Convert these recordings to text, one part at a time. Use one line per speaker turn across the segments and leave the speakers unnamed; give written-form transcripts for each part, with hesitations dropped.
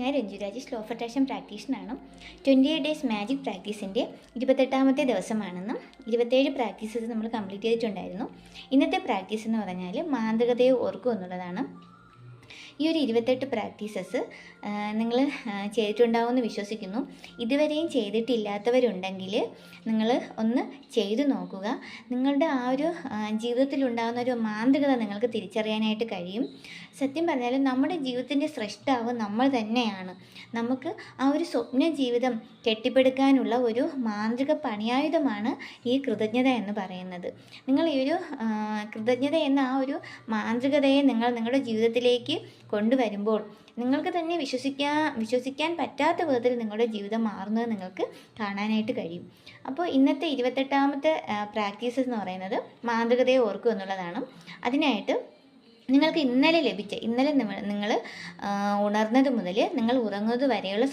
ഞാൻ Ranju Rajesh law of attraction പ്രാക്ടീഷനാണ്. 28 days magic പ്രാക്ടീസിൻ്റെ 28ാമത്തെ ദിവസമാണെന്നും 27 പ്രാക്ടീസസ് നമ്മൾ കംപ്ലീറ്റ് ചെയ്തിട്ടുണ്ടായിരുന്നു. ഇന്നത്തെ പ്രാക്ടീസ് എന്ന് പറഞ്ഞാൽ മാന്ത്രികതയെ ഓർക്കുക എന്നുള്ളതാണ്. ഈ ഒരു 28 പ്രാക്ടീസസ് നിങ്ങൾ ചെയ്തിട്ടുണ്ടാവുമെന്ന് വിശ്വസിക്കുന്നു. ഇതുവരെയും ചെയ്തിട്ടില്ലാത്തവരുണ്ടെങ്കിൽ നിങ്ങൾ ഒന്ന് ചെയ്തു നോക്കുക. നിങ്ങളുടെ ആ ഒരു ജീവിതത്തിലുണ്ടാകുന്ന ഒരു മാന്ത്രികത നിങ്ങൾക്ക് തിരിച്ചറിയാനായിട്ട് കഴിയും. സത്യം പറഞ്ഞാൽ നമ്മുടെ ജീവിതത്തിൻ്റെ സ്രഷ്ടാവ് നമ്മൾ തന്നെയാണ്. നമുക്ക് ആ ഒരു സ്വപ്ന ജീവിതം കെട്ടിപ്പടുക്കാനുള്ള ഒരു മാന്ത്രിക പണിയായുധമാണ് ഈ കൃതജ്ഞത എന്ന് പറയുന്നത്. നിങ്ങൾ ഈ ഒരു കൃതജ്ഞത എന്ന ആ ഒരു മാന്ത്രികതയെ നിങ്ങളുടെ ജീവിതത്തിലേക്ക് കൊണ്ടുവരുമ്പോൾ നിങ്ങൾക്ക് തന്നെ വിശ്വസിക്കാൻ പറ്റാത്ത വിധത്തിൽ നിങ്ങളുടെ ജീവിതം മാറുന്നത് നിങ്ങൾക്ക് കാണാനായിട്ട് കഴിയും. അപ്പോൾ ഇന്നത്തെ 28ാമത്തെ പ്രാക്ടീസസ് എന്ന് പറയുന്നത് മാന്ത്രികതയെ ഓർക്കുക എന്നുള്ളതാണ്. അതിനായിട്ട് നിങ്ങൾക്ക് ഇന്നലെ നിങ്ങൾ ഉണർന്നത് മുതൽ നിങ്ങൾ ഉറങ്ങുന്നത് വരെയുള്ള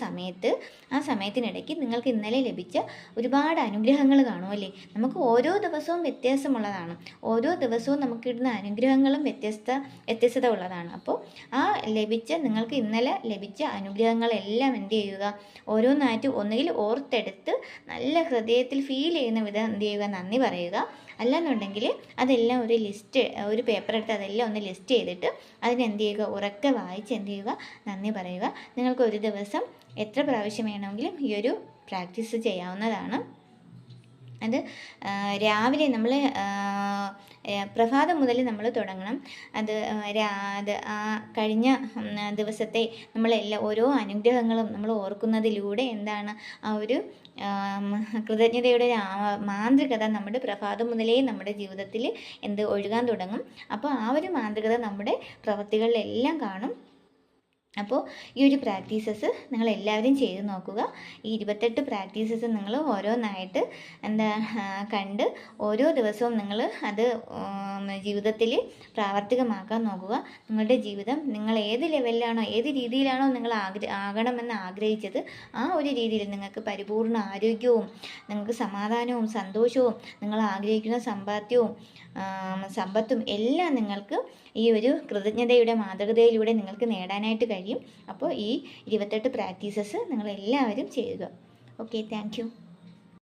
ആ സമയത്തിനിടയ്ക്ക് നിങ്ങൾക്ക് ഇന്നലെ ലഭിച്ച ഒരുപാട് അനുഗ്രഹങ്ങൾ കാണുമല്ലേ. നമുക്ക് ഓരോ ദിവസവും വ്യത്യാസമുള്ളതാണ്. ഓരോ ദിവസവും നമുക്ക് കിട്ടുന്ന അനുഗ്രഹങ്ങളും വ്യത്യസ്തത ഉള്ളതാണ്. അപ്പോൾ നിങ്ങൾക്ക് ഇന്നലെ ലഭിച്ച അനുഗ്രഹങ്ങളെല്ലാം എന്ത് ചെയ്യുക, ഓരോന്നായിട്ട് ഒന്നുകിൽ ഓർത്തെടുത്ത് നല്ല ഹൃദയത്തിൽ ഫീൽ ചെയ്യുന്ന വിധം എന്ത് ചെയ്യുക, നന്ദി പറയുക. അല്ലെന്നുണ്ടെങ്കിൽ അതെല്ലാം ഒരു പേപ്പർ എടുത്ത് അതെല്ലാം ഒന്ന് ലിസ്റ്റ് ചെയ്തിട്ട് അതിനെന്ത് ചെയ്യുക, ഉറക്കെ വായിച്ച് എന്ത് ചെയ്യുക, നന്ദി പറയുക. നിങ്ങൾക്ക് ഒരു ദിവസം എത്ര പ്രാവശ്യം വേണമെങ്കിലും ഈ ഒരു പ്രാക്ടീസ് ചെയ്യാവുന്നതാണ്. അത് രാവിലെ നമ്മൾ പ്രഭാതം മുതൽ നമ്മൾ തുടങ്ങണം. അത് കഴിഞ്ഞ ദിവസത്തെ ഓരോ അനുഗ്രഹങ്ങളും നമ്മൾ ഓർക്കുന്നതിലൂടെ എന്താണ് ആ ഒരു കൃതജ്ഞതയുടെ മാന്ത്രികത നമ്മുടെ പ്രഭാതം മുതലേ നമ്മുടെ ജീവിതത്തിൽ ഒഴുകാൻ തുടങ്ങും. അപ്പോൾ ആ ഒരു മാന്ത്രികത നമ്മുടെ പ്രവൃത്തികളിലെല്ലാം കാണും. അപ്പോൾ ഈ ഒരു പ്രാക്ടീസസ് നിങ്ങൾ എല്ലാവരും ചെയ്ത് നോക്കുക. ഈ 28 പ്രാക്ടീസസ് നിങ്ങൾ ഓരോന്നായിട്ട് കണ്ട് ഓരോ ദിവസവും നിങ്ങൾ അത് ജീവിതത്തിൽ പ്രാവർത്തികമാക്കാൻ നോക്കുക. നിങ്ങളുടെ ജീവിതം നിങ്ങൾ ഏത് ലെവലിലാണോ ഏത് രീതിയിലാണോ നിങ്ങൾ ആകണമെന്ന് ആഗ്രഹിച്ചത് ആ ഒരു രീതിയിൽ നിങ്ങൾക്ക് പരിപൂർണ്ണ ആരോഗ്യവും നിങ്ങൾക്ക് സമാധാനവും സന്തോഷവും നിങ്ങൾ ആഗ്രഹിക്കുന്ന സമ്പത്തും എല്ലാം നിങ്ങൾക്ക് ഈ ഒരു കൃതജ്ഞതയുടെ മാതൃകതയിലൂടെ നിങ്ങൾക്ക് നേടാനായിട്ട് കഴിയും. അപ്പോൾ ഈ 28 പ്രാക്ടീസസ് നിങ്ങൾ എല്ലാവരും ചെയ്യുക. Okay, thank you.